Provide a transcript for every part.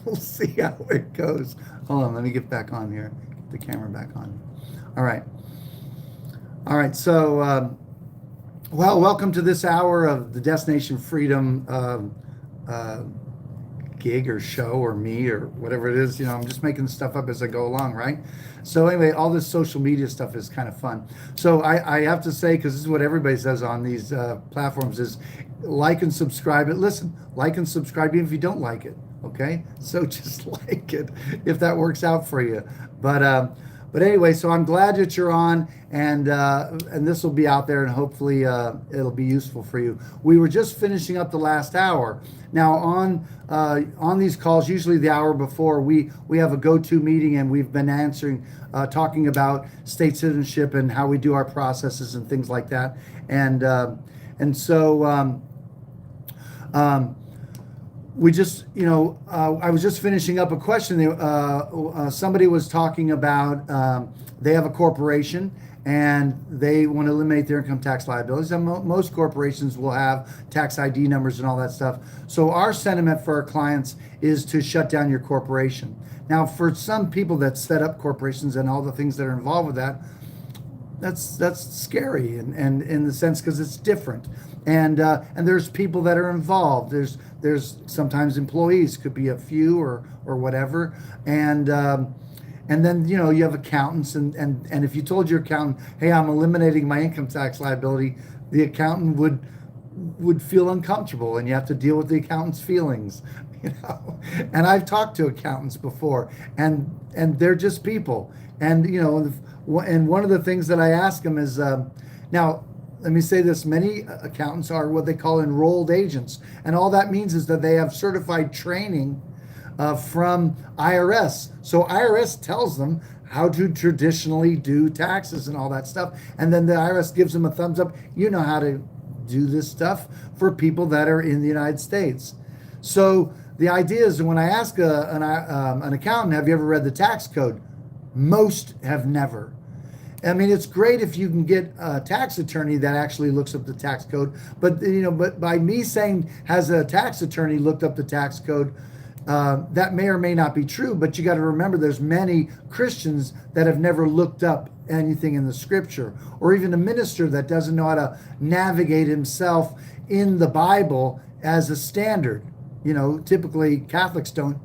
we'll see how it goes. Hold on, let me get back on here. Get the camera back on. All right. All right. So, well, welcome to this hour of the Destination Freedom uh, gig or show or me or whatever it is. I'm just making stuff up as I go along, right? So anyway, all this social media stuff is kind of fun. So I have to say, because this is what everybody says on these platforms, is like and subscribe it. Listen, like and subscribe even if you don't like it. Okay, so just like it if that works out for you. But anyway, so I'm glad that you're on, and this will be out there, and hopefully it'll be useful for you. We were just finishing up the last hour. Now on these calls, usually the hour before, we have a go-to meeting, and we've been talking about state citizenship and how we do our processes and things like that, and so. We just, I was just finishing up a question. Somebody was talking about they have a corporation and they want to eliminate their income tax liabilities. And most corporations will have tax ID numbers and all that stuff. So our sentiment for our clients is to shut down your corporation. Now, for some people that set up corporations and all the things that are involved with that, that's scary, and in the sense because it's different, and there's people that are involved. There's sometimes employees, could be a few or whatever, and then you have accountants, and if you told your accountant, hey, I'm eliminating my income tax liability, the accountant would feel uncomfortable, and you have to deal with the accountant's feelings. And I've talked to accountants before, and they're just people, and and one of the things that I ask them is, now, let me say this, many accountants are what they call enrolled agents. And all that means is that they have certified training from IRS. So IRS tells them how to traditionally do taxes and all that stuff. And then the IRS gives them a thumbs up. You know how to do this stuff for people that are in the United States. So the idea is that when I ask an accountant, have you ever read the tax code? Most have never. I mean, it's great if you can get a tax attorney that actually looks up the tax code, but by me saying has a tax attorney looked up the tax code, that may or may not be true. But you got to remember, there's many Christians that have never looked up anything in the scripture, or even a minister that doesn't know how to navigate himself in the Bible as a standard. Typically Catholics don't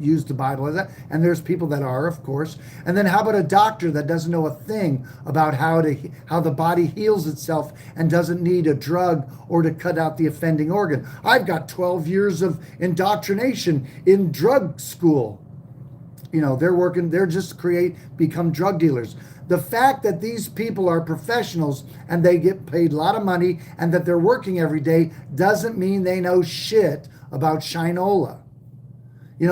use the Bible as that, and there's people that are, of course. And then how about a doctor that doesn't know a thing about how the body heals itself and doesn't need a drug or to cut out the offending organ? I've got 12 years of indoctrination in drug school. They're just become drug dealers. The fact that these people are professionals and they get paid a lot of money and that they're working every day doesn't mean they know shit about Shinola.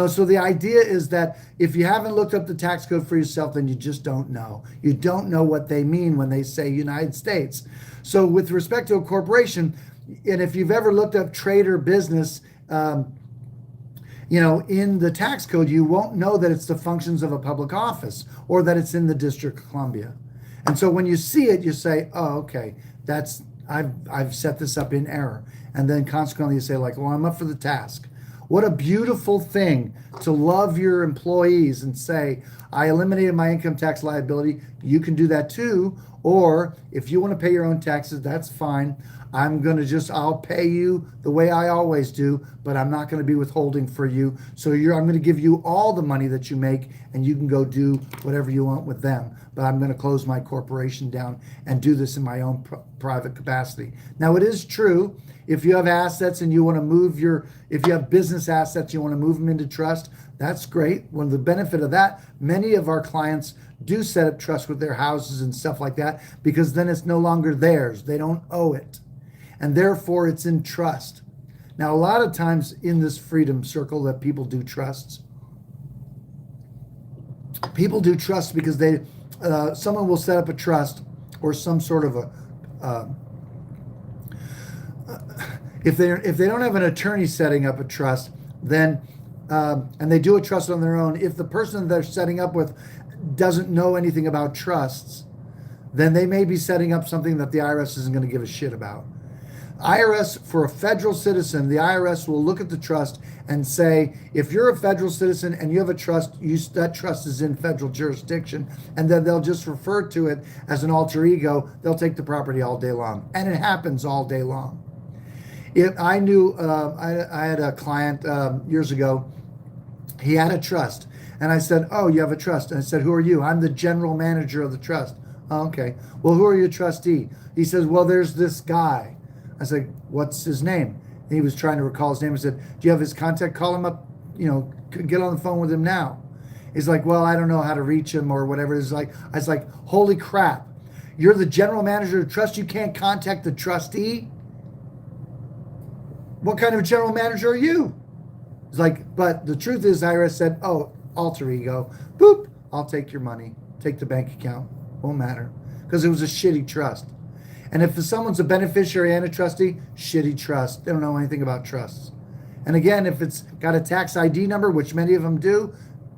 So the idea is that if you haven't looked up the tax code for yourself, then you just don't know. You don't know what they mean when they say United States. So with respect to a corporation, and if you've ever looked up trade or business, in the tax code, you won't know that it's the functions of a public office or that it's in the District of Columbia. And so when you see it, you say, oh, okay, I've set this up in error. And then consequently you say, like, well, I'm up for the task. What a beautiful thing to love your employees and say, I eliminated my income tax liability. You can do that too. Or if you want to pay your own taxes, that's fine. I'll pay you the way I always do, but I'm not going to be withholding for you. So I'm going to give you all the money that you make, and you can go do whatever you want with them. But I'm going to close my corporation down and do this in my own private capacity. Now, it is true, if you have assets and you want to if you have business assets, you want to move them into trust, that's great. One of the benefit of that, many of our clients do set up trust with their houses and stuff like that, because then it's no longer theirs. They don't owe it. And therefore it's in trust. Now, a lot of times in this freedom circle that people do trusts, because someone will set up a trust or some sort of if they don't have an attorney setting up a trust, then and they do a trust on their own, if the person they're setting up with doesn't know anything about trusts, then they may be setting up something that the IRS isn't going to give a shit about. IRS, for a federal citizen, the IRS will look at the trust and say, if you're a federal citizen and you have a trust, that trust is in federal jurisdiction, and then they'll just refer to it as an alter ego. They'll take the property all day long, and it happens all day long. I knew, I had a client years ago. He had a trust, and I said, "Oh, you have a trust?" And I said, "Who are you?" "I'm the general manager of the trust." "Oh, okay. Well, who are your trustee?" He says, "Well, there's this guy." I said, "What's his name?" And he was trying to recall his name. I said, "Do you have his contact? Call him up, get on the phone with him now." He's like, "Well, I don't know how to reach him," or whatever. It's like, I was like, "Holy crap. You're the general manager of the trust. You can't contact the trustee? What kind of general manager are you?" It's like, but the truth is, IRS said, "Oh, alter ego. Boop. I'll take your money. Take the bank account. Won't matter." Because it was a shitty trust. And if someone's a beneficiary and a trustee, shitty trust. They don't know anything about trusts. And again, if it's got a tax ID number, which many of them do,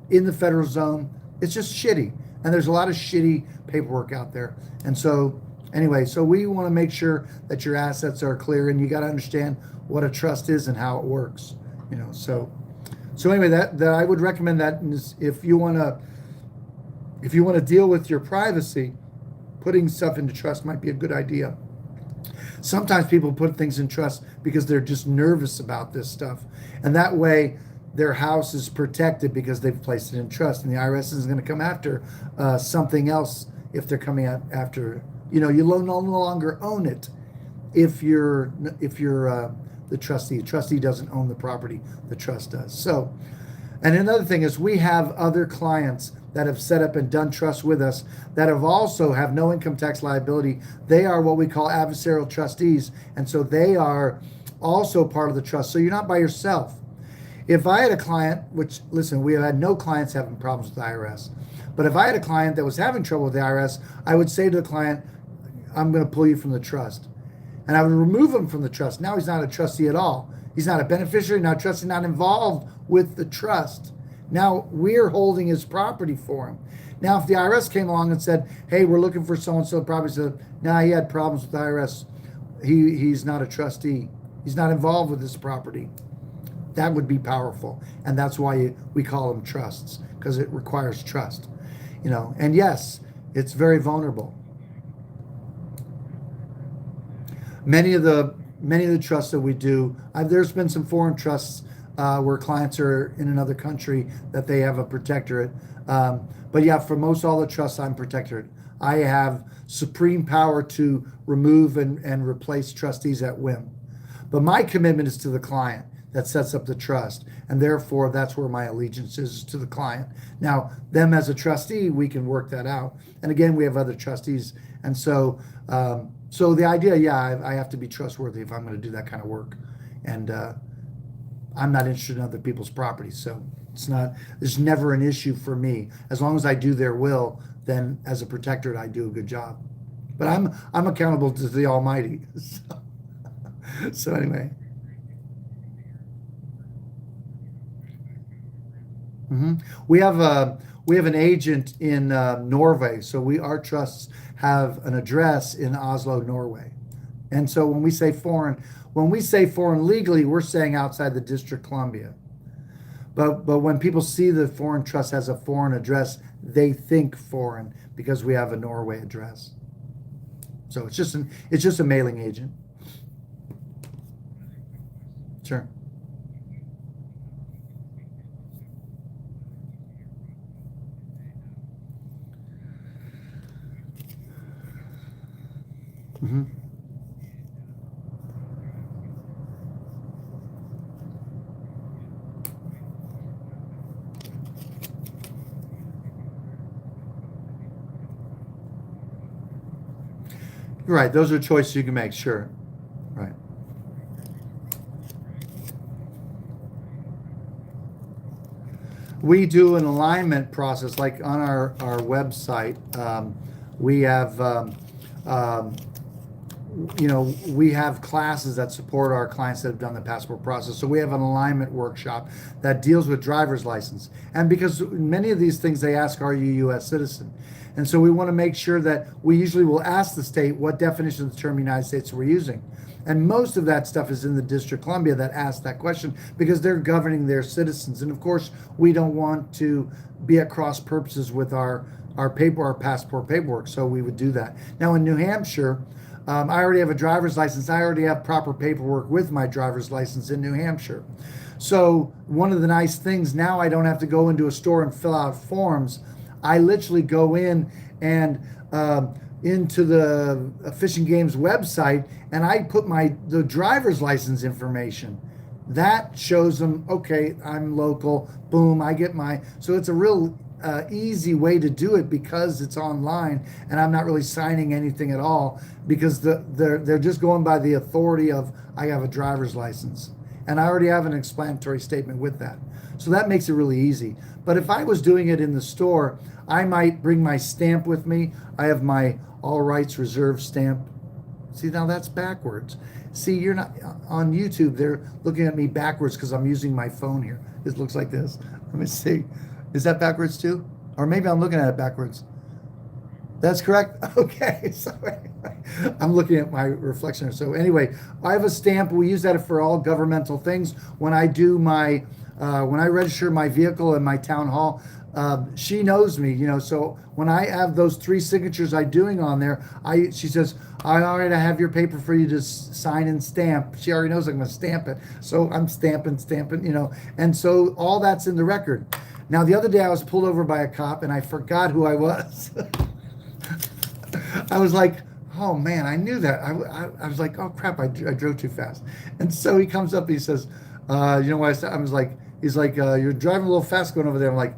in the federal zone, it's just shitty. And there's a lot of shitty paperwork out there. And so, anyway, so we want to make sure that your assets are clear, and you got to understand what a trust is and how it works. So anyway, that I would recommend that if you want to deal with your privacy, putting stuff into trust might be a good idea. Sometimes people put things in trust because they're just nervous about this stuff. And that way their house is protected because they've placed it in trust. And the IRS is going to come after something else if they're coming after, you no longer own it if you're the trustee. The trustee doesn't own the property, the trust does. So, and another thing is we have other clients that have set up and done trusts with us that have no income tax liability. They are what we call adversarial trustees, and so they are also part of the trust. So you're not by yourself. If I had a client, which, listen, we have had no clients having problems with the IRS, but if I had a client that was having trouble with the IRS, I would say to the client, "I'm going to pull you from the trust." And I would remove him from the trust. Now he's not a trustee at all. He's not a beneficiary, not a trustee, not involved with the trust. Now we're holding his property for him. Now, if the IRS came along and said, "Hey, we're looking for so-and-so property," said, "Nah, he had problems with the IRS. He's not a trustee. He's not involved with this property." That would be powerful. And that's why we call them trusts, because it requires trust. And yes, it's very vulnerable. Many of the trusts that we do, there's been some foreign trusts where clients are in another country that they have a protectorate. But yeah, for most all the trusts, I'm protectorate. I have supreme power to remove and replace trustees at whim. But my commitment is to the client that sets up the trust. And therefore, that's where my allegiance is to the client. Now, them as a trustee, we can work that out. And again, we have other trustees. And so, so the idea, I have to be trustworthy if I'm going to do that kind of work. And I'm not interested in other people's property. So there's never an issue for me. As long as I do their will, then as a protectorate, I do a good job. But I'm accountable to the Almighty. So anyway. We have an agent in Norway. So our trusts have an address in Oslo, Norway. And so when we say foreign legally, we're saying outside the District of Columbia. But when people see the foreign trust has a foreign address, they think foreign because we have a Norway address. So it's just a mailing agent. Sure. Mm-hmm. Right. Those are choices you can make. Sure. Right. We do an alignment process, like on our website. We have, we have classes that support our clients that have done the passport process. So we have an alignment workshop that deals with driver's license. And because many of these things they ask, are you a U.S. citizen? And so we want to make sure that we usually will ask the state what definition of the term United States we're using. And most of that stuff is in the District of Columbia that asked that question because they're governing their citizens. And of course, we don't want to be at cross purposes with our passport paperwork, so we would do that. Now in New Hampshire, I already have a driver's license. I already have proper paperwork with my driver's license in New Hampshire. So one of the nice things now, I don't have to go into a store and fill out forms. I literally go in and into the Fish and Games website, and I put the driver's license information. That shows them, okay, I'm local. Boom, I get so it's a real easy way to do it because it's online, and I'm not really signing anything at all because they're just going by the authority of I have a driver's license, and I already have an explanatory statement with that. So that makes it really easy. But if I was doing it in the store, I might bring my stamp with me. I have my all rights reserved stamp. See, now that's backwards. See, you're not on YouTube. They're looking at me backwards because I'm using my phone here. It looks like this. Let me see. Is that backwards too? Or maybe I'm looking at it backwards. That's correct? Okay, so anyway, I'm looking at my reflection. So anyway, I have a stamp. We use that for all governmental things. When I do when I register my vehicle in my town hall, she knows me, so when I have those 3 signatures I'm doing on there, she says, all right, I have your paper for you to sign and stamp. She already knows I'm going to stamp it. So I'm stamping, and so all that's in the record. Now, the other day I was pulled over by a cop and I forgot who I was. I was like, oh man, I knew that. I was like, oh crap, I drove too fast. And so he comes up and he says, you know what I said? I was like, he's like, you're driving a little fast going over there. I'm like,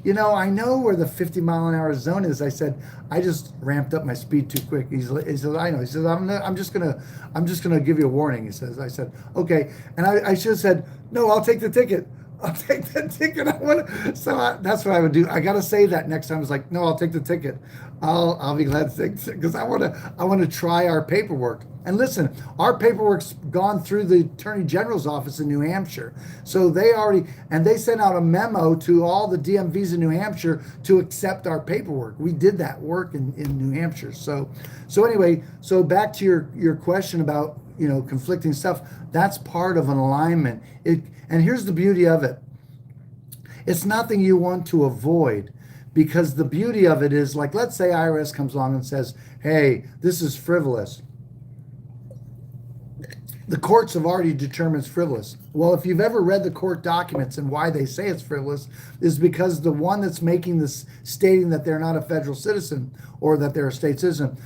I know where the 50-mile-an-hour zone is. I said, I just ramped up my speed too quick. He says, I know. He says, I'm just gonna give you a warning. He says. I said, okay. And I should have said, no, I'll take the ticket. I'll take the ticket. That's what I would do. I gotta say that next time. I was like, no, I'll take the ticket. I'll be glad to take it because I want to try our paperwork. And listen, our paperwork's gone through the Attorney General's office in New Hampshire. So they sent out a memo to all the DMVs in New Hampshire to accept our paperwork. We did that work in New Hampshire. So anyway, so back to your question about, conflicting stuff. That's part of an alignment. And here's the beauty of it. It's nothing you want to avoid. Because the beauty of it is, like, let's say IRS comes along and says, hey, this is frivolous. The courts have already determined it's frivolous. Well, if you've ever read the court documents and why they say it's frivolous is because the one that's making this, stating that they're not a federal citizen or that they're a state citizen,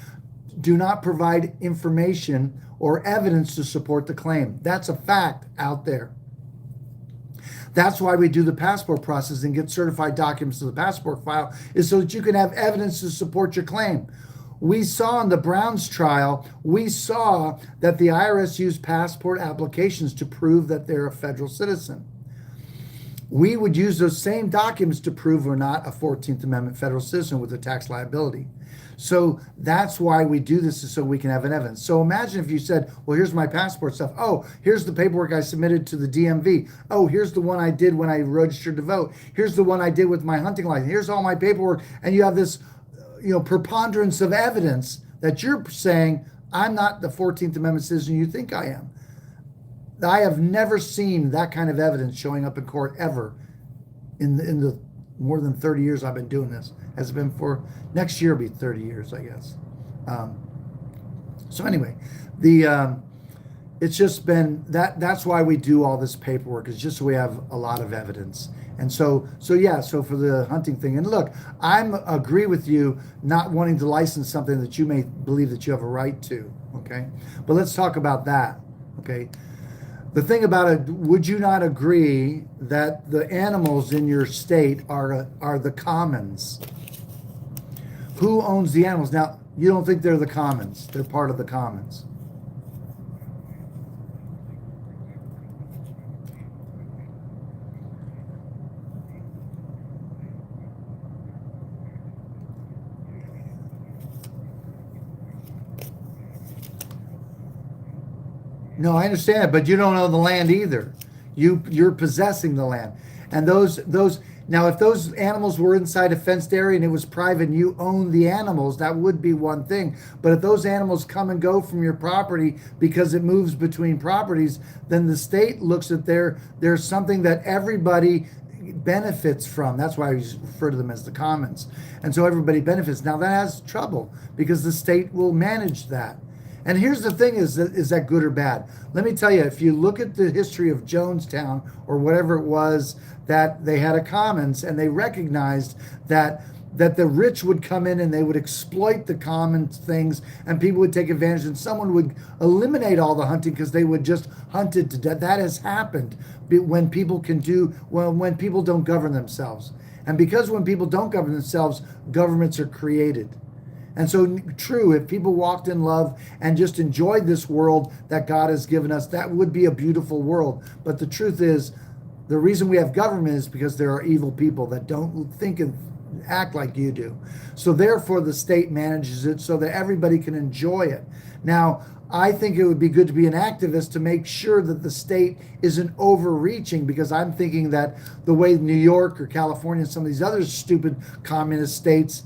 do not provide information or evidence to support the claim. That's a fact out there. That's why we do the passport process and get certified documents to the passport file, is so that you can have evidence to support your claim. We saw in the Browns trial, we saw that the IRS used passport applications to prove that they're a federal citizen. We would use those same documents to prove we're not a 14th Amendment federal citizen with a tax liability. So that's why we do this, is so we can have an evidence. So imagine if you said, well, here's my passport stuff. Oh, here's the paperwork I submitted to the DMV. Oh, here's the one I did when I registered to vote. Here's the one I did with my hunting license. Here's all my paperwork. And you have this, preponderance of evidence that you're saying, I'm not the 14th Amendment citizen you think I am. I have never seen that kind of evidence showing up in court ever in the more than 30 years I've been doing this. Has been for next year will be 30 years, I guess. So anyway, it's just been that's why we do all this paperwork, is just so we have a lot of evidence. And so for the hunting thing, and look, I'm agree with you not wanting to license something that you may believe that you have a right to, okay? But let's talk about that, okay? The thing about it, would you not agree that the animals in your state are the commons? Who owns the animals? Now, you don't think they're the commons. They're part of the commons. No, I understand it, but you don't own the land either. You're possessing the land, and those Now, if those animals were inside a fenced area and it was private and you own the animals, that would be one thing. But if those animals come and go from your property because it moves between properties, then the state looks at there's something that everybody benefits from. That's why I refer to them as the commons. And so everybody benefits. Now that has trouble because the state will manage that. And here's the thing, is that good or bad? Let me tell you, if you look at the history of Jonestown or whatever it was, that they had a commons and they recognized that the rich would come in and they would exploit the common things and people would take advantage and someone would eliminate all the hunting because they would just hunt it to death. That has happened when people when people don't govern themselves. And because when people don't govern themselves, governments are created. And so true, if people walked in love and just enjoyed this world that God has given us, that would be a beautiful world. But the truth is, the reason we have government is because there are evil people that don't think and act like you do. So therefore, the state manages it so that everybody can enjoy it. Now, I think it would be good to be an activist to make sure that the state isn't overreaching, because I'm thinking that the way New York or California and some of these other stupid communist states,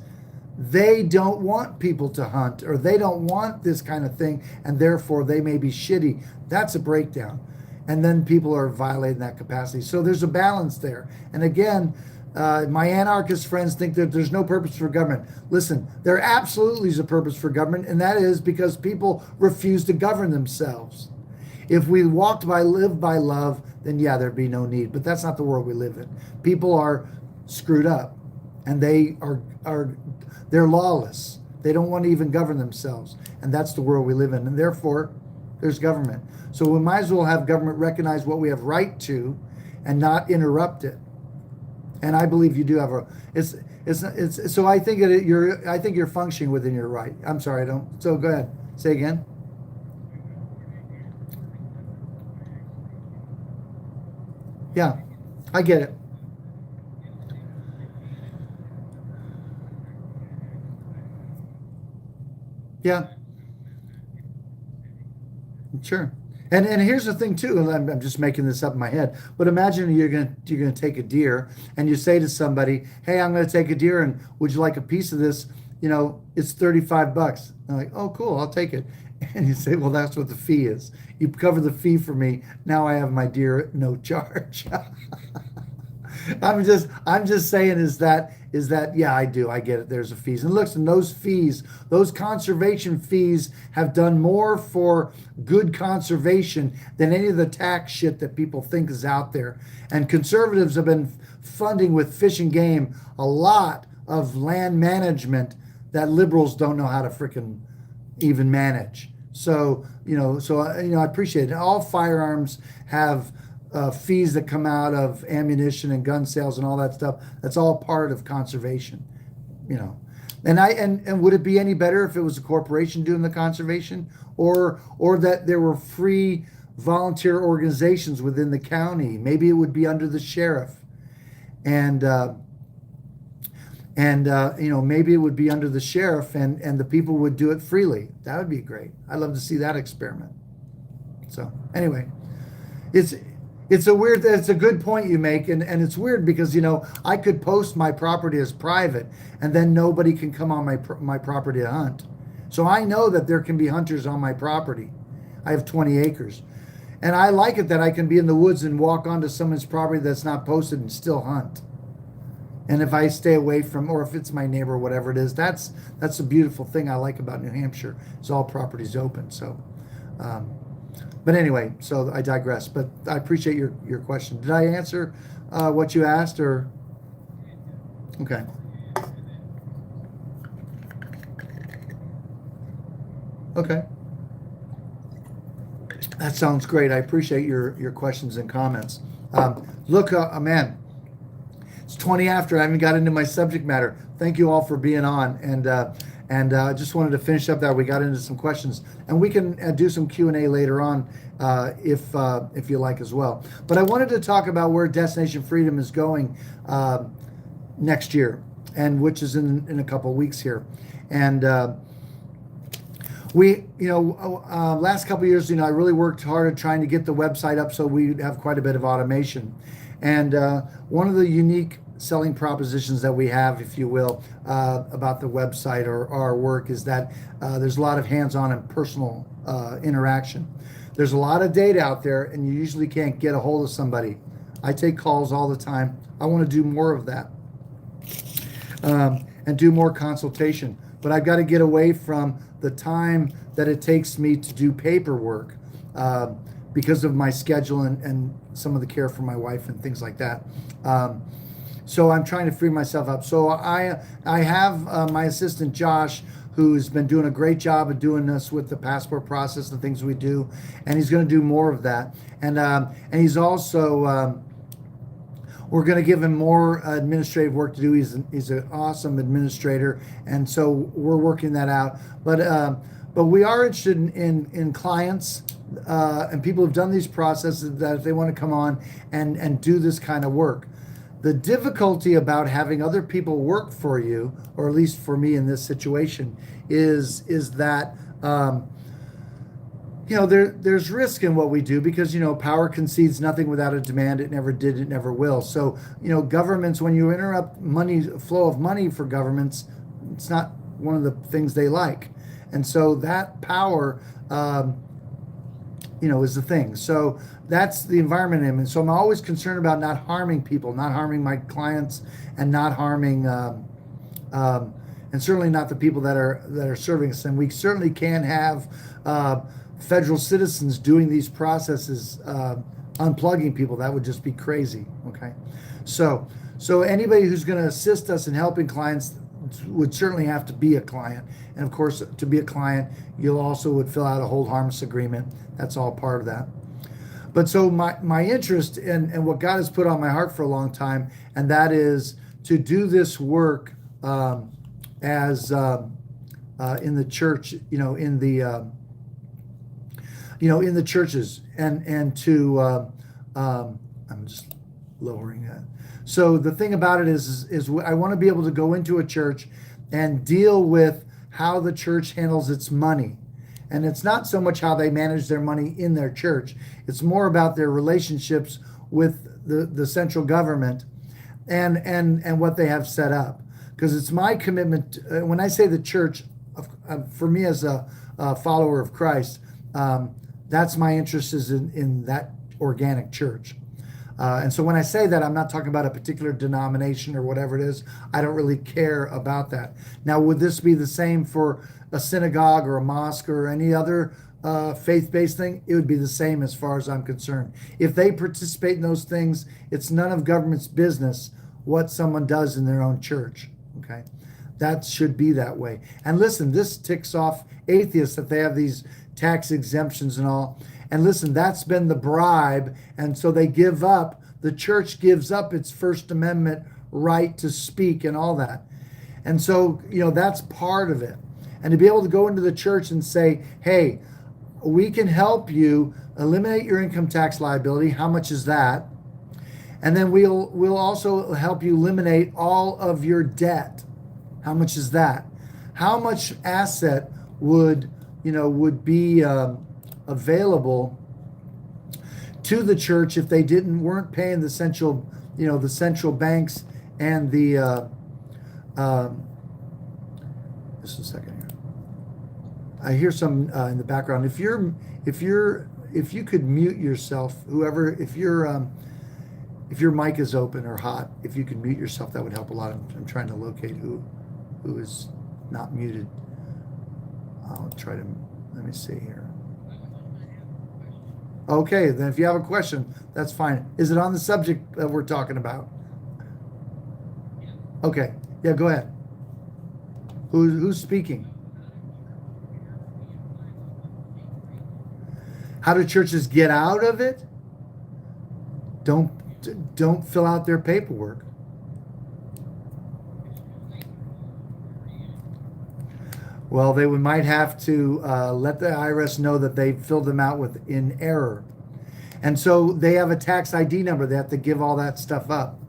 they don't want people to hunt, or they don't want this kind of thing, and therefore they may be shitty. That's a breakdown. And then people are violating that capacity. So there's a balance there. And again, my anarchist friends think that there's no purpose for government. Listen, there absolutely is a purpose for government, and that is because people refuse to govern themselves. If we lived by love, then yeah, there'd be no need. But that's not the world we live in. People are screwed up, and they're lawless. They don't want to even govern themselves, and that's the world we live in. And therefore, there's government. So we might as well have government recognize what we have right to, and not interrupt it. And I believe you do have so I think you're functioning within your right. I'm sorry, I don't. So go ahead. Say again. Yeah, I get it. Yeah, sure. And here's the thing too, and I'm just making this up in my head, but imagine you're gonna take a deer and you say to somebody, "Hey, I'm gonna take a deer, and would you like a piece of this? It's $35." They're like, "Oh, cool, I'll take it." And you say, "Well, that's what the fee is. You cover the fee for me. Now I have my deer at no charge." I'm just saying is that yeah, I do. I get it. There's a fees. And listen, those fees, those conservation fees have done more for good conservation than any of the tax shit that people think is out there. And conservatives have been funding with Fish and Game a lot of land management that liberals don't know how to frickin' even manage. So, I appreciate it. All firearms have fees that come out of ammunition and gun sales and all that stuff. That's all part of conservation, And would it be any better if it was a corporation doing the conservation, or that there were free volunteer organizations within the county? Maybe it would be under the sheriff, and maybe it would be under the sheriff, and the people would do it freely. That would be great. I'd love to see that experiment. So anyway, it's a good point you make, and it's weird because I could post my property as private, and then nobody can come on my property to hunt. So I know that there can be hunters on my property. I have 20 acres, and I like it that I can be in the woods and walk onto someone's property that's not posted and still hunt. And if I stay away from, or if it's my neighbor or whatever it is, that's a beautiful thing I like about New Hampshire. Is all property's open. So. But anyway, so I digress. But I appreciate your question. Did I answer what you asked, or? Okay. Okay. That sounds great. I appreciate your questions and comments. Look, man, it's 20 after. I haven't got into my subject matter. Thank you all for being on, and I just wanted to finish up that. We got into some questions, and we can do some Q&A later on if you like as well. But I wanted to talk about where Destination Freedom is going next year, and which is in a couple of weeks here. And last couple of years, I really worked hard at trying to get the website up so we have quite a bit of automation. And one of the unique selling propositions that we have, if you will, about the website or our work is that there's a lot of hands-on and personal interaction. There's a lot of data out there, and you usually can't get a hold of somebody. I take calls all the time. I want to do more of that, and do more consultation. But I've got to get away from the time that it takes me to do paperwork because of my schedule and some of the care for my wife and things like that. So I'm trying to free myself up. So I have my assistant Josh, who's been doing a great job of doing this with the passport process, the things we do, and he's going to do more of that. And he's also we're going to give him more administrative work to do. He's an awesome administrator, and so we're working that out. But we are interested in clients and people who've done these processes that if they want to come on and do this kind of work. The difficulty about having other people work for you, or at least for me in this situation, is that there's risk in what we do because power concedes nothing without a demand. It never did. It never will. So governments, when you interrupt flow of money for governments, it's not one of the things they like, and so that power is the thing. So that's the environment I'm in. And so I'm always concerned about not harming people, not harming my clients, and not harming, and certainly not the people that are serving us. And we certainly can't have federal citizens doing these processes, unplugging people. That would just be crazy. Okay, so anybody who's going to assist us in helping clients would certainly have to be a client. And of course, to be a client, you also would fill out a hold harmless agreement. That's all part of that. But so my interest and what God has put on my heart for a long time, and that is to do this work as in the church, in the churches, and to I'm just lowering that. So the thing about it is I want to be able to go into a church and deal with how the church handles its money. And it's not so much how they manage their money in their church. It's more about their relationships with the central government and what they have set up. Because it's my commitment, when I say the church, for me as a follower of Christ, that's my interest is in that organic church. And so when I say that, I'm not talking about a particular denomination or whatever it is. I don't really care about that. Now, would this be the same for a synagogue or a mosque or any other faith-based thing? It would be the same as far as I'm concerned. If they participate in those things, it's none of government's business what someone does in their own church. Okay, that should be that way. And listen, this ticks off atheists that they have these tax exemptions and all. And listen, that's been the bribe. And so they give up, the church gives up its First Amendment right to speak and all that. And so, that's part of it. And to be able to go into the church and say, hey, we can help you eliminate your income tax liability. How much is that? And then we'll also help you eliminate all of your debt. How much is that? How much asset would be available to the church if they weren't paying the central banks and the just a second here. I hear some in the background. If you could mute yourself, whoever, if your mic is open or hot, if you could mute yourself, that would help a lot. I'm trying to locate who is not muted. I'll try to, let me see here. Okay, then if you have a question, that's fine. Is it on the subject that we're talking about? Okay, yeah, go ahead. Who's speaking? How do churches get out of it? Don't fill out their paperwork. Well, they might have to let the IRS know that they filled them out in error. And so they have a tax ID number. They have to give all that stuff up.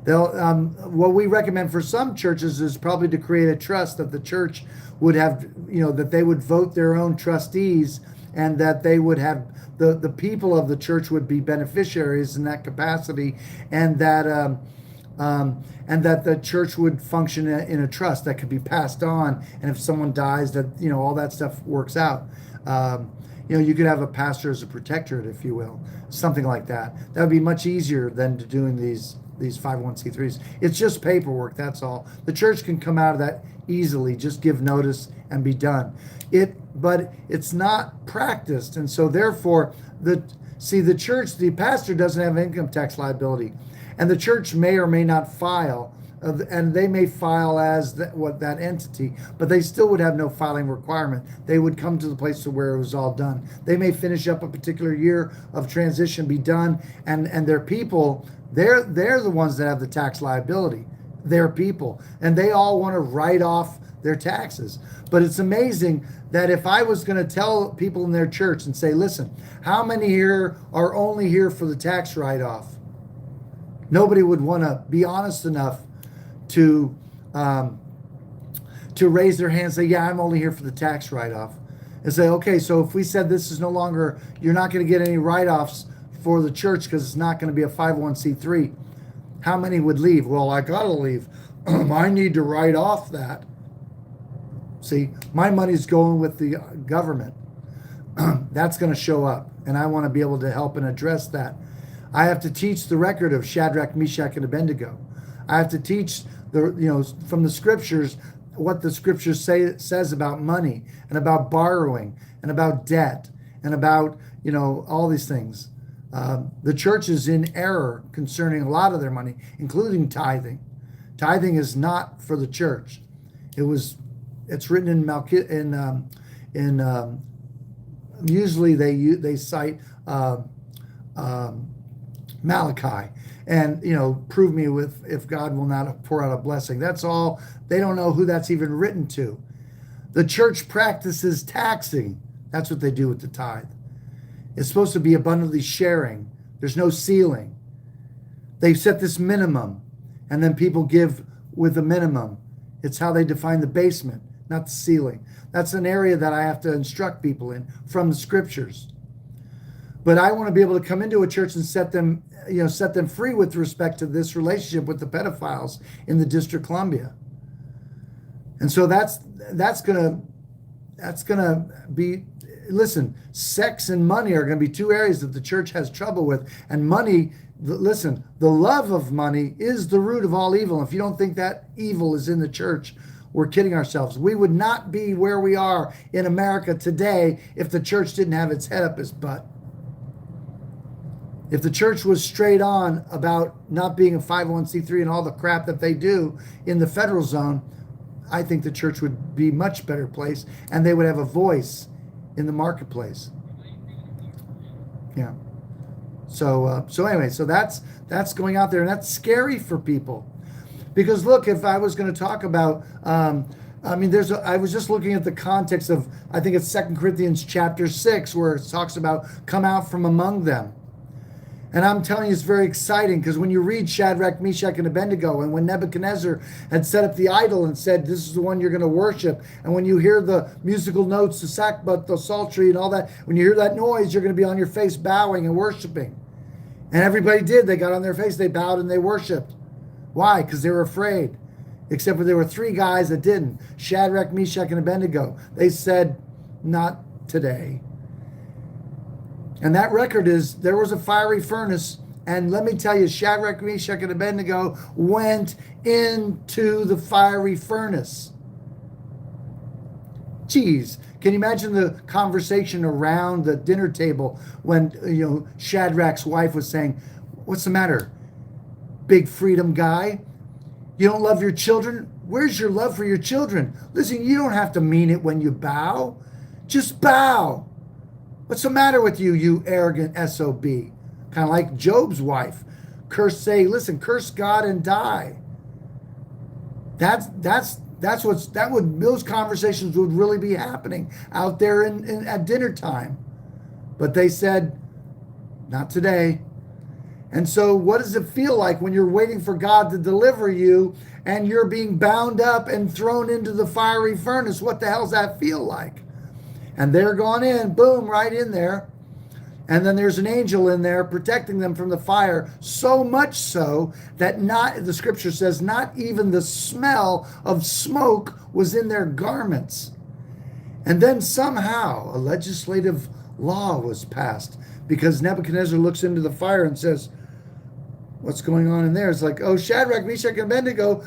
What we recommend for some churches is probably to create a trust that the church would have, that they would vote their own trustees, and that they would have the people of the church would be beneficiaries in that capacity, and that and that the church would function in a trust that could be passed on. And if someone dies, that, all that stuff works out. You could have a pastor as a protectorate, if you will, something like that. That would be much easier than doing these 501c3s. It's just paperwork, that's all. The church can come out of that easily, just give notice and be done. But it's not practiced, and so therefore the church, the pastor doesn't have income tax liability, and the church may or may not file, and they may file as that entity, but they still would have no filing requirement. They would come to the place to where it was all done. They may finish up a particular year of transition, be done, and their people, they're the ones that have the tax liability. Their people, and they all want to write off their taxes. But it's amazing that if I was going to tell people in their church and say, listen, how many here are only here for the tax write-off? Nobody would want to be honest enough to raise their hand and say, yeah, I'm only here for the tax write-off. And say, okay, so if we said this is no longer, you're not going to get any write-offs for the church because it's not going to be a 501c3, how many would leave? Well, I got to leave. I need to write off that. See, my money's going with the government. That's going to show up, and I want to be able to help and address that. I have to teach the record of Shadrach, Meshach, and Abednego. I have to teach from the scriptures what the scriptures says about money and about borrowing and about debt and about all these things. The church is in error concerning a lot of their money, including tithing. Tithing is not for the church. It's written in usually they cite Malachi, and prove me with if God will not pour out a blessing. That's all. They don't know who that's even written to. The church practices taxing. That's what they do with the tithe. It's supposed to be abundantly sharing. There's no ceiling. They've set this minimum, and then people give with a minimum. It's how they define the basement, not the ceiling. That's an area that I have to instruct people in from the scriptures. But I want to be able to come into a church and set them free with respect to this relationship with the pedophiles in the District of Columbia. And so that's gonna be. Listen, sex and money are going to be two areas that the church has trouble with. And money, listen, the love of money is the root of all evil. If you don't think that evil is in the church, we're kidding ourselves. We would not be where we are in America today if the church didn't have its head up its butt. If the church was straight on about not being a 501c3 and all the crap that they do in the federal zone, I think the church would be a much better place, and they would have a voice in the marketplace. Yeah. So anyway, so that's going out there, and that's scary for people, because look, if I was going to talk about, I was just looking at the context of, I think it's 2 Corinthians chapter 6, where it talks about come out from among them. And I'm telling you, it's very exciting, because when you read Shadrach, Meshach, and Abednego, and when Nebuchadnezzar had set up the idol and said, this is the one you're going to worship, and when you hear the musical notes, the sackbut, the psaltery, and all that, when you hear that noise, you're going to be on your face bowing and worshiping. And everybody did. They got on their face, they bowed, and they worshiped. Why? Because they were afraid. Except for there were three guys that didn't. Shadrach, Meshach, and Abednego. They said, not today. And that record is, there was a fiery furnace, and let me tell you, Shadrach, Meshach, and Abednego went into the fiery furnace. Geez, can you imagine the conversation around the dinner table when Shadrach's wife was saying, what's the matter, big freedom guy? You don't love your children? Where's your love for your children? Listen, you don't have to mean it when you bow. Just bow. What's the matter with you, you arrogant SOB? Kind of like Job's wife. Curse God and die. Those conversations would really be happening out there at dinner time. But they said, not today. And so what does it feel like when you're waiting for God to deliver you and you're being bound up and thrown into the fiery furnace? What the hell does that feel like? And they're gone in, boom, right in there. And then there's an angel in there protecting them from the fire, so much so that the scripture says, not even the smell of smoke was in their garments. And then somehow a legislative law was passed because Nebuchadnezzar looks into the fire and says, what's going on in there? It's like, oh, Shadrach, Meshach, and Abednego,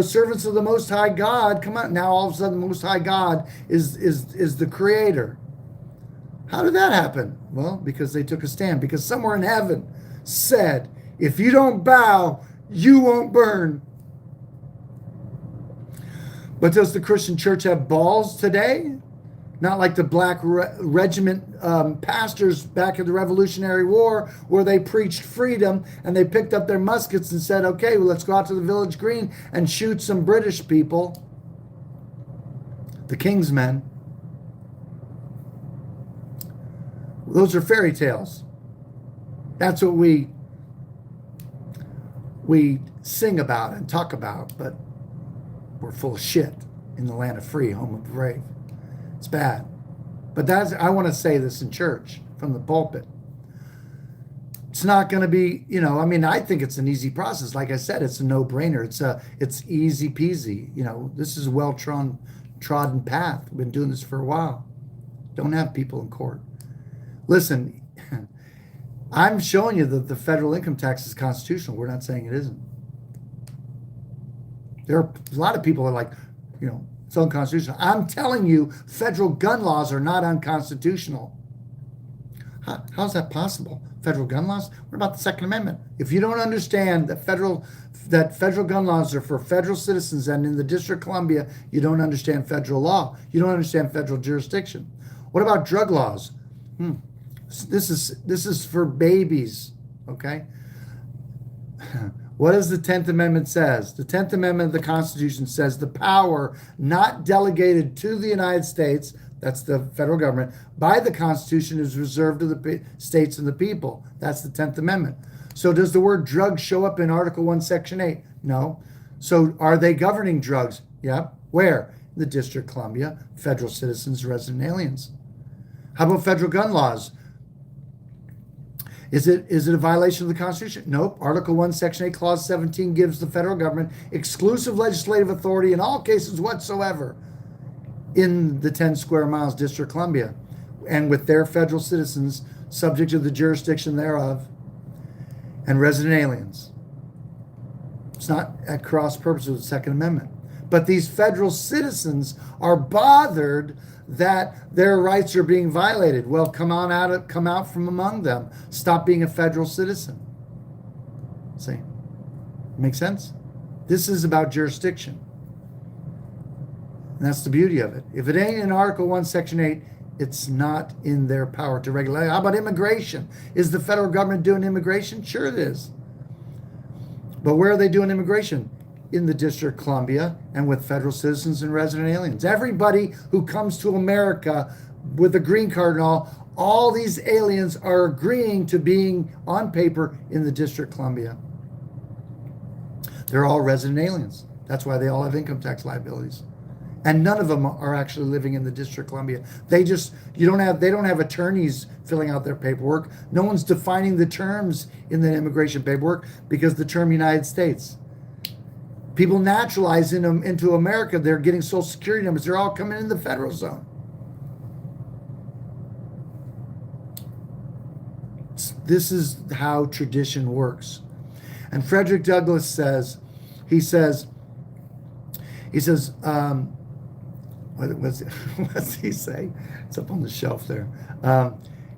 servants of the Most High God, come on. Now all of a sudden the Most High God is the creator. How did that happen? Well, because they took a stand. Because somewhere in heaven said, if you don't bow, you won't burn. But does the Christian church have balls today? Not like the Black Regiment pastors back in the Revolutionary War, where they preached freedom and they picked up their muskets and said, okay, well, let's go out to the village green and shoot some British people, the King's men. Those are fairy tales. That's what we sing about and talk about, but we're full of shit in the land of free, home of the brave. It's bad. But I want to say this in church from the pulpit. It's not going to be, I think it's an easy process. Like I said, it's a no-brainer. It's easy peasy. This is a well-trodden path. We've been doing this for a while. Don't have people in court. Listen, I'm showing you that the federal income tax is constitutional. We're not saying it isn't. There are a lot of people that are like, it's unconstitutional. I'm telling you, federal gun laws are not unconstitutional. How's that possible? Federal gun laws? What about the Second Amendment? If you don't understand that federal gun laws are for federal citizens, and in the District of Columbia, you don't understand federal law. You don't understand federal jurisdiction. What about drug laws? This is for babies, okay? What does the 10th Amendment says? The 10th Amendment of the Constitution says the power not delegated to the United States, that's the federal government, by the Constitution is reserved to the states and the people. That's the 10th Amendment. So does the word drug show up in Article 1, Section 8? No. So are they governing drugs? Yep. Where? In the District of Columbia, federal citizens, resident aliens. How about federal gun laws? Is it a violation of the Constitution? Nope. Article 1, Section 8, Clause 17 gives the federal government exclusive legislative authority in all cases whatsoever in the 10 square miles District of Columbia and with their federal citizens subject to the jurisdiction thereof and resident aliens. It's not at cross purpose with the Second Amendment. But these federal citizens are bothered that their rights are being violated. Well, come out from among them. Stop being a federal citizen. See? Make sense? This is about jurisdiction. And that's the beauty of it. If it ain't in Article 1, Section 8, it's not in their power to regulate. How about immigration? Is the federal government doing immigration? Sure it is. But where are they doing immigration? In the District of Columbia and with federal citizens and resident aliens. Everybody who comes to America with a green card and all these aliens are agreeing to being on paper in the District of Columbia. They're all resident aliens. That's why they all have income tax liabilities. And none of them are actually living in the District of Columbia. They don't have attorneys filling out their paperwork. No one's defining the terms in the immigration paperwork because the term United States. People naturalize into America. They're getting Social Security numbers. They're all coming in the federal zone. This is how tradition works. And Frederick Douglass says, what's he say? It's up on the shelf there.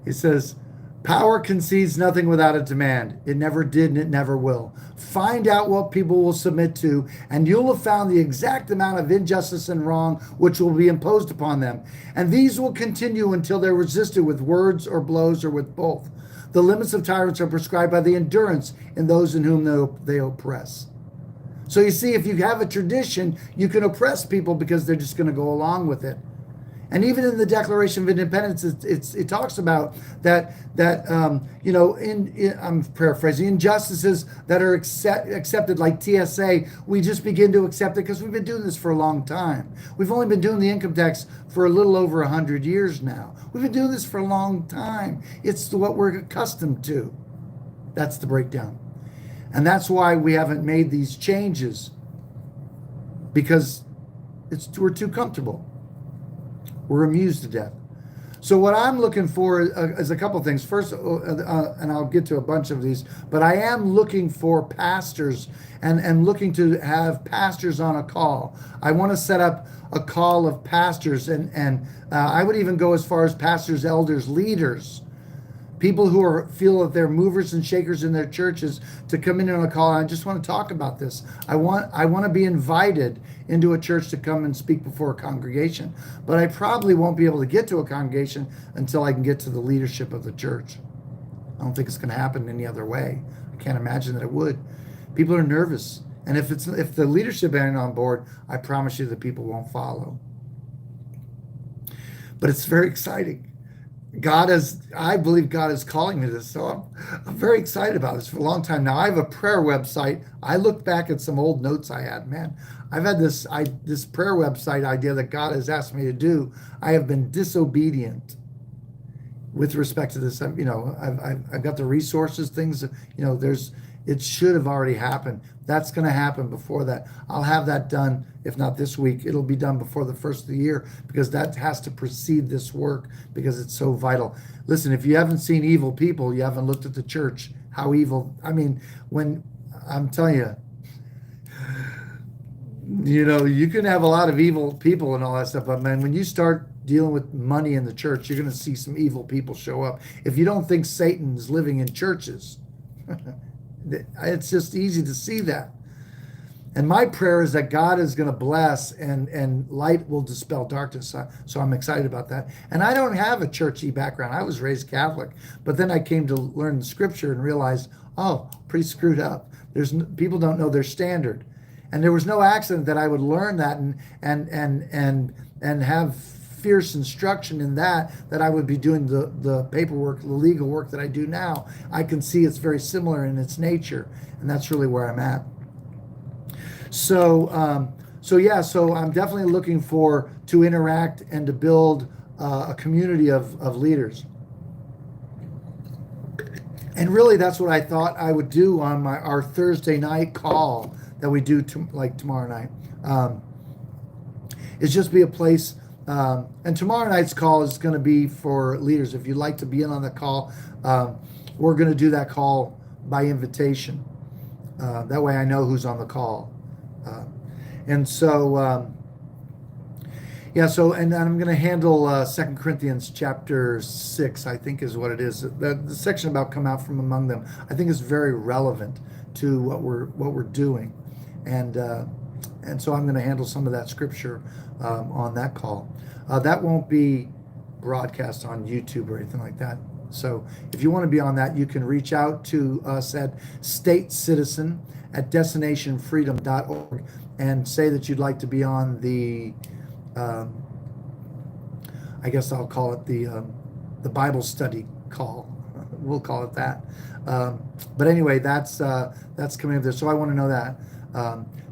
He says, power concedes nothing without a demand. It never did and it never will. Find out what people will submit to, and you'll have found the exact amount of injustice and wrong which will be imposed upon them. And these will continue until they're resisted with words or blows or with both. The limits of tyrants are prescribed by the endurance in those in whom they oppress. So you see, if you have a tradition, you can oppress people because they're just going to go along with it. And even in the Declaration of Independence, it talks about that you know, I'm paraphrasing, injustices that are accepted, like TSA, we just begin to accept it because we've been doing this for a long time. We've only been doing the income tax for a little over 100 years now. We've been doing this for a long time. It's what we're accustomed to. That's the breakdown. And that's why we haven't made these changes, because we're too comfortable. We're amused to death. So what I'm looking for is a couple things. First, and I'll get to a bunch of these, but I am looking for pastors and looking to have pastors on a call. I want to set up a call of pastors, and I would even go as far as pastors, elders, leaders, people who feel that they're movers and shakers in their churches, to come in on a call. I just want to talk about this. I want to be invited into a church to come and speak before a congregation, but I probably won't be able to get to a congregation until I can get to the leadership of the church. I don't think it's going to happen any other way. I can't imagine that it would. People are nervous, and if the leadership ain't on board, I promise you the people won't follow. But it's very exciting. I believe God is calling me to this. So I'm very excited about this for a long time now. I have a prayer website. I look back at some old notes I had, man. I've had this prayer website idea that God has asked me to do. I have been disobedient with respect to this. You know, I've got the resources, things, you know, it should have already happened. That's going to happen before that. I'll have that done, if not this week. It'll be done before the first of the year, because that has to precede this work, because it's so vital. Listen, if you haven't seen Evil People, you haven't looked at the church. How evil. I mean, when I'm telling you, you know, you can have a lot of evil people and all that stuff, but man, when you start dealing with money in the church, you're going to see some evil people show up. If you don't think Satan's living in churches, it's just easy to see that. And my prayer is that God is going to bless, and light will dispel darkness. So I'm excited about that. And I don't have a churchy background. I was raised Catholic, but then I came to learn the scripture and realized, oh, pretty screwed up. People don't know their standard. And there was no accident that I would learn that and have fierce instruction in that I would be doing the paperwork, the legal work that I do now. I can see it's very similar in its nature, and that's really where I'm at. So I'm definitely looking to interact and to build a community of leaders. And really, that's what I thought I would do on our Thursday night call that we do tomorrow night. Is just be a place. And tomorrow night's call is going to be for leaders. If you'd like to be in on the call, we're going to do that call by invitation. That way I know who's on the call. And I'm going to handle 2 Corinthians chapter 6, I think is what it is. The section about come out from among them, I think is very relevant to what we're doing. And so I'm going to handle some of that scripture on that call. That won't be broadcast on YouTube or anything like that. So if you want to be on that, you can reach out to us at statecitizen@destinationfreedom.org and say that you'd like to be on the, I guess I'll call it the Bible study call. We'll call it that. But anyway, that's coming up there. So I want to know that.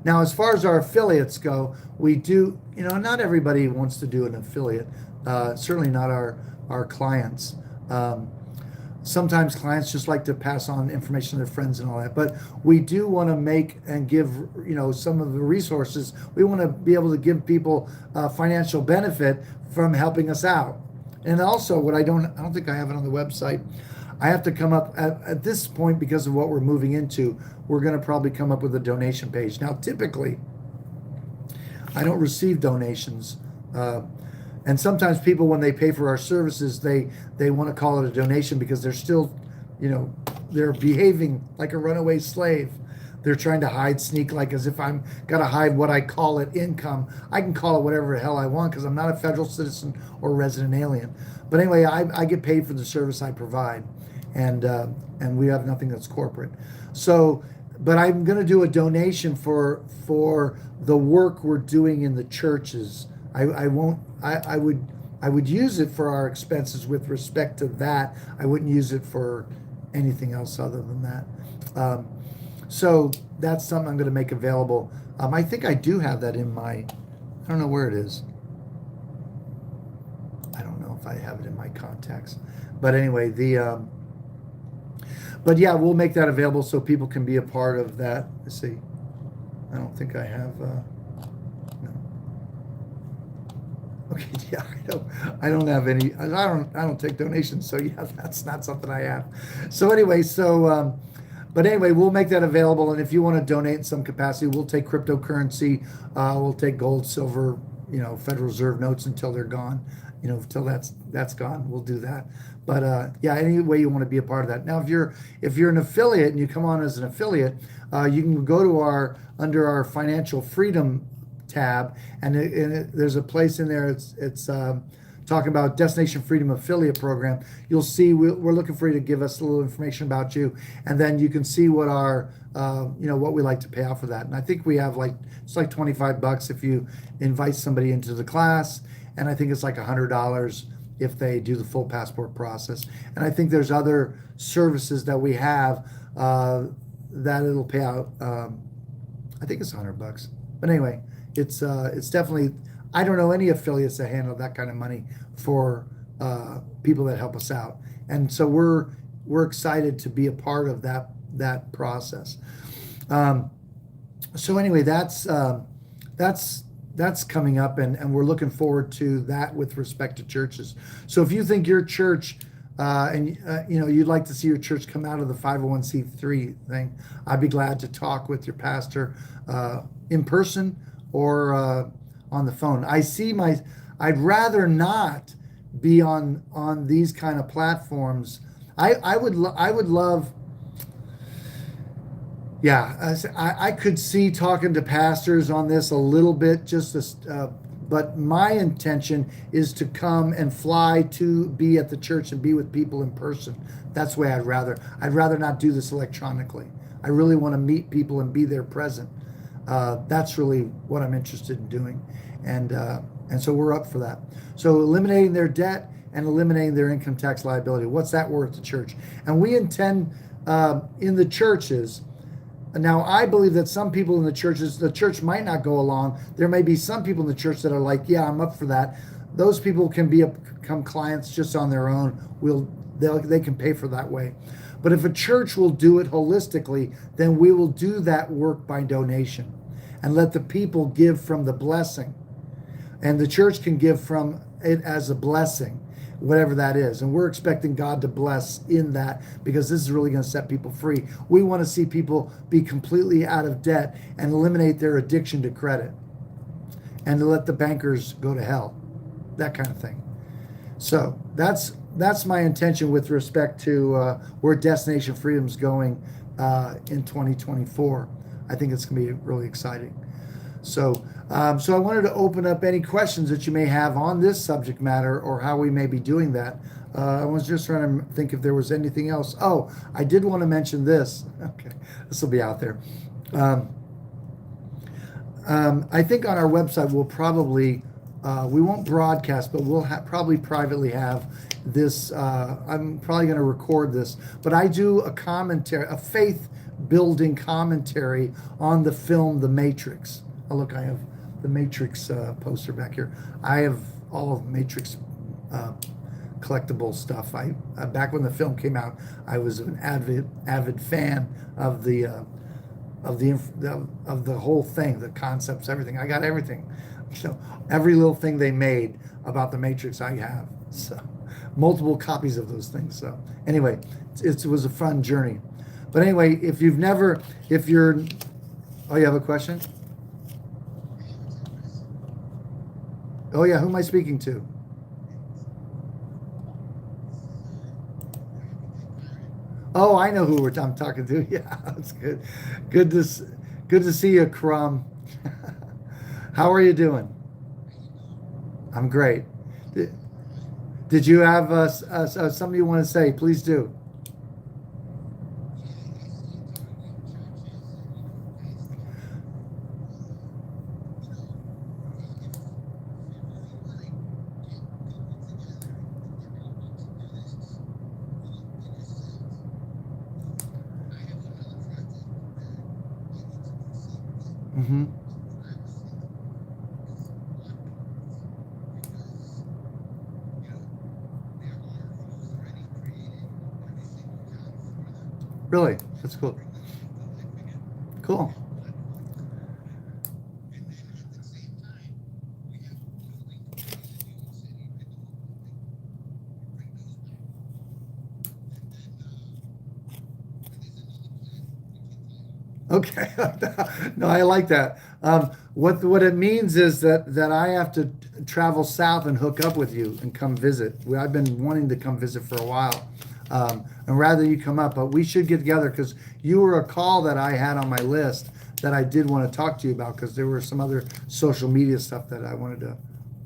Now, as far as our affiliates go, we do, not everybody wants to do an affiliate. Certainly not our clients. Sometimes clients just like to pass on information to their friends and all that. But we do want to make and give, some of the resources. We want to be able to give people financial benefit from helping us out. And also, what I don't think I have it on the website. I have to come up at this point, because of what we're moving into, we're going to probably come up with a donation page. Now, typically, I don't receive donations. And sometimes people, when they pay for our services, they want to call it a donation because they're still, they're behaving like a runaway slave. They're trying to hide, sneak, like as if I'm got to hide what I call it income. I can call it whatever the hell I want because I'm not a federal citizen or resident alien. But anyway, I get paid for the service I provide. And we have nothing that's corporate. So, but I'm going to do a donation for the work we're doing in the churches. I would I would use it for our expenses with respect to that. I wouldn't use it for anything else other than that. So that's something I'm going to make available. I think I do have that in my, I don't know where it is. I don't know if I have it in my contacts. But anyway, but yeah, we'll make that available so people can be a part of that. Let's see. I don't think I have, no. Okay, yeah, I don't have any, I don't take donations, so yeah, that's not something I have. So anyway, but anyway, we'll make that available, and if you want to donate in some capacity, we'll take cryptocurrency, we'll take gold, silver, Federal Reserve notes until they're gone, until that's gone, we'll do that. But yeah, any way you want to be a part of that. Now, if you're an affiliate and you come on as an affiliate, you can go to under our financial freedom tab, and there's a place in there. It's talking about Destination Freedom Affiliate Program. You'll see we're looking for you to give us a little information about you, and then you can see what our what we like to pay out for that. And I think we have it's like $25 if you invite somebody into the class, and I think it's like $100 if they do the full passport process. And I think there's other services that we have that it'll pay out. I think it's $100. But anyway, it's definitely, I don't know any affiliates that handle that kind of money for people that help us out, and so we're excited to be a part of that process. So anyway, that's coming up, and we're looking forward to that with respect to churches. So if you think your church and you'd like to see your church come out of the 501c3 thing, I'd be glad to talk with your pastor in person or on the phone. I'd rather not be on these kind of platforms. I would love. Yeah, I could see talking to pastors on this a little bit, but my intention is to come and fly to be at the church and be with people in person. That's the way I'd rather not do this electronically. I really want to meet people and be there present. That's really what I'm interested in doing, and so we're up for that. So eliminating their debt and eliminating their income tax liability. What's that worth to church? And we intend in the churches. Now, I believe that some people in the church might not go along. There may be some people in the church that are like, yeah, I'm up for that. Those people can become clients just on their own. They can pay for that way. But if a church will do it holistically, then we will do that work by donation and let the people give from the blessing. And the church can give from it as a blessing, whatever that is. And we're expecting God to bless in that, because this is really going to set people free. We want to see people be completely out of debt and eliminate their addiction to credit, and to let the bankers go to hell, that kind of thing. So that's my intention with respect to where Destination Freedom's going in 2024. I think it's going to be really exciting. So I wanted to open up any questions that you may have on this subject matter or how we may be doing that. I was just trying to think if there was anything else. Oh, I did want to mention this. Okay, this will be out there. I think on our website we'll probably, we won't broadcast, but we'll probably privately have this. I'm probably going to record this, but I do a commentary, a faith-building commentary on the film The Matrix. Oh, look, I have the Matrix poster back here. I have all of Matrix collectible stuff. Back when the film came out, I was an avid fan of the whole thing, the concepts, everything. I got everything. So every little thing they made about the Matrix, I have. So multiple copies of those things. So anyway, it was a fun journey. But anyway, oh, you have a question? Oh yeah, who am I speaking to? Oh, I know who I'm talking to. Yeah, that's good. Good to see you, Crum. How are you doing? I'm great. Did you have something you want to say? Please do. Mm-hmm. Really? That's cool. Cool. Okay. No, I like that. What it means is that I have to travel south and hook up with you and come visit. I've been wanting to come visit for a while, and rather you come up, but we should get together because you were a call that I had on my list that I did want to talk to you about because there were some other social media stuff that I wanted to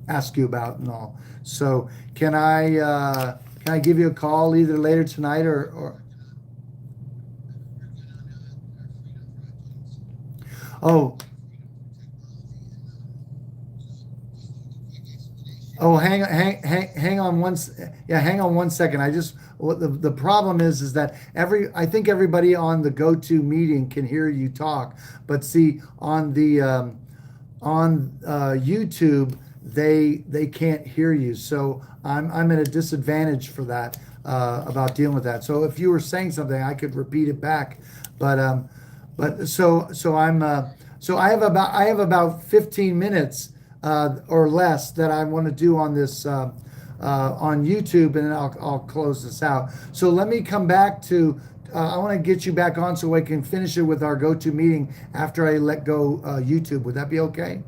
ask you about and all. So can I give you a call either later tonight or oh. Oh, hang on yeah, hang on 1 second. I just, what the problem is that I think everybody on the go-to meeting can hear you talk, but see on YouTube, they can't hear you. So I'm at a disadvantage for that, about dealing with that. So if you were saying something, I could repeat it back, but so I have about 15 minutes or less that I want to do on this on YouTube, and then I'll close this out. So let me come back to. I want to get you back on so I can finish it with our go-to meeting after I let go YouTube. Would that be okay?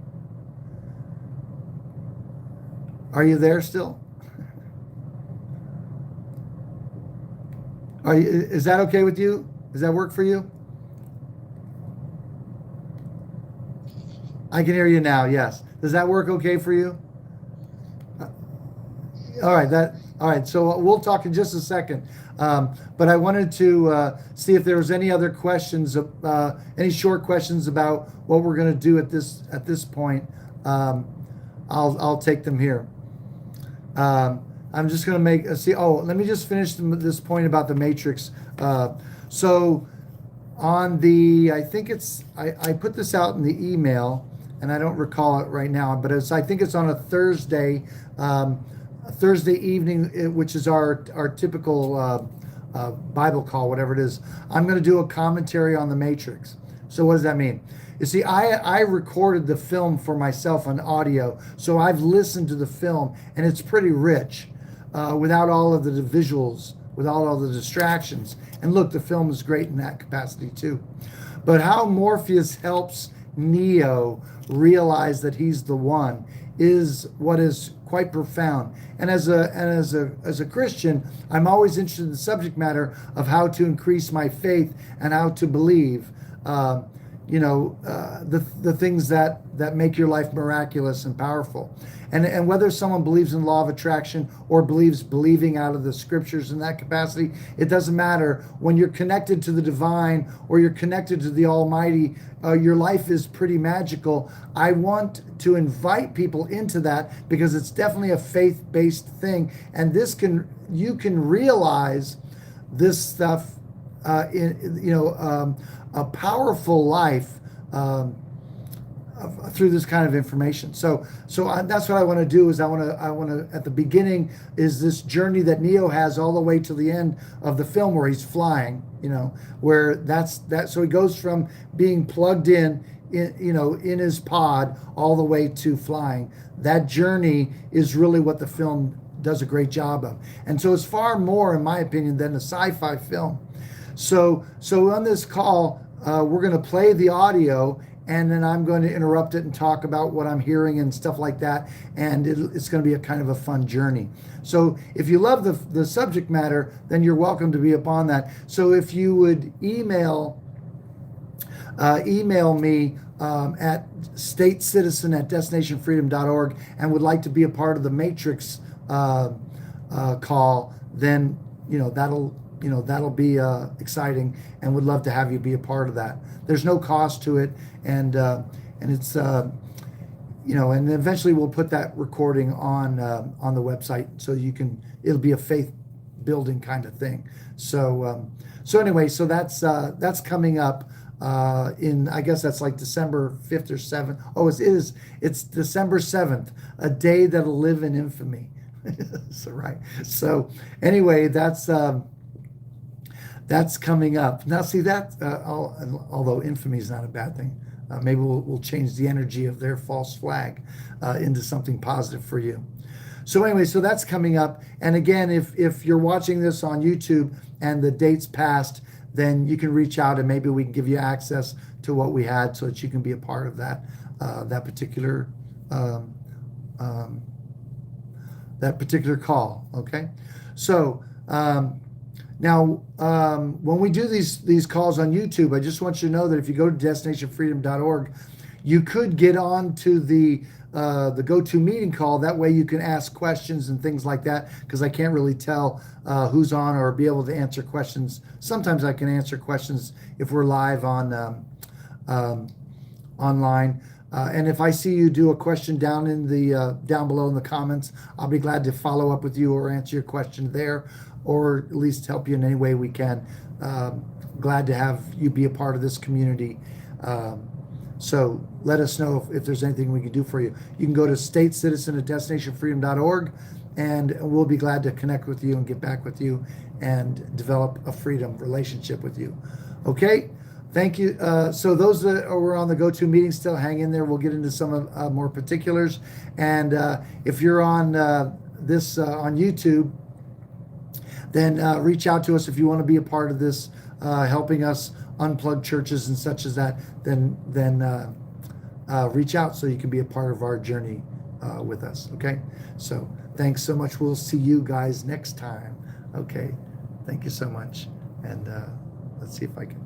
Are you there still? Is that okay with you? Does that work for you? I can hear you now. Yes. Does that work okay for you? All right. All right. So we'll talk in just a second. But I wanted to see if there was any other questions, any short questions about what we're going to do at this point. Um, I'll take them here. I'm just going to see. Oh, let me just finish this point about the matrix. So on I think I put this out in the email, and I don't recall it right now, but I think it's on a Thursday evening, which is our typical Bible call, whatever it is. I'm going to do a commentary on the Matrix. So what does that mean? You see, I recorded the film for myself on audio, so I've listened to the film, and it's pretty rich, without all of the visuals, without all the distractions. And look, the film is great in that capacity too. But how Morpheus helps Neo realize that he's the one is what is quite profound. And as a Christian, I'm always interested in the subject matter of how to increase my faith and how to believe. The things that make your life miraculous and powerful, and whether someone believes in law of attraction or believing out of the scriptures in that capacity, it doesn't matter. When you're connected to the divine or you're connected to the Almighty, your life is pretty magical. I want to invite people into that because it's definitely a faith-based thing, and you can realize this stuff a powerful life through this kind of information. So that's what I want to do. Is I want to at the beginning is this journey that Neo has all the way to the end of the film where he's flying. Where that's that. So he goes from being plugged in his pod all the way to flying. That journey is really what the film does a great job of. And so it's far more, in my opinion, than a sci-fi film. So on this call, we're going to play the audio, and then I'm going to interrupt it and talk about what I'm hearing and stuff like that. And it's going to be a kind of a fun journey. So if you love the subject matter, then you're welcome to be upon that. So if you would email me at statecitizen@destinationfreedom.org and would like to be a part of the Matrix call, then that'll be exciting, and would love to have you be a part of that. There's no cost to it, and it's and eventually we'll put that recording on the website so it'll be a faith building kind of thing. So anyway, so that's coming up. I guess that's like December 5th or 7th. Oh, it is. It's December 7th, a day that'll live in infamy. So, right. So anyway, that's coming up. Now, see that, although infamy is not a bad thing, maybe we'll change the energy of their false flag into something positive for you. So anyway, so that's coming up. And again, if you're watching this on YouTube and the date's passed, then you can reach out and maybe we can give you access to what we had so that you can be a part of that particular call. Okay, so now when we do these calls on YouTube, I just want you to know that if you go to destinationfreedom.org, you could get on to the GoToMeeting call. That way you can ask questions and things like that, because I can't really tell who's on or be able to answer questions. Sometimes I can answer questions if we're live on online. And if I see you do a question down below in the comments, I'll be glad to follow up with you or answer your question there, or at least help you in any way we can. Glad to have you be a part of this community. So let us know if there's anything we can do for you. You can go to statecitizen@destinationfreedom.org, and we'll be glad to connect with you and get back with you and develop a freedom relationship with you. Okay? Thank you. So those that were on the GoToMeeting still, hang in there. We'll get into some more particulars. And if you're on this on YouTube, then reach out to us if you want to be a part of this, helping us unplug churches and such as that. Then reach out so you can be a part of our journey with us. Okay. So thanks so much. We'll see you guys next time. Okay. Thank you so much. And let's see if I can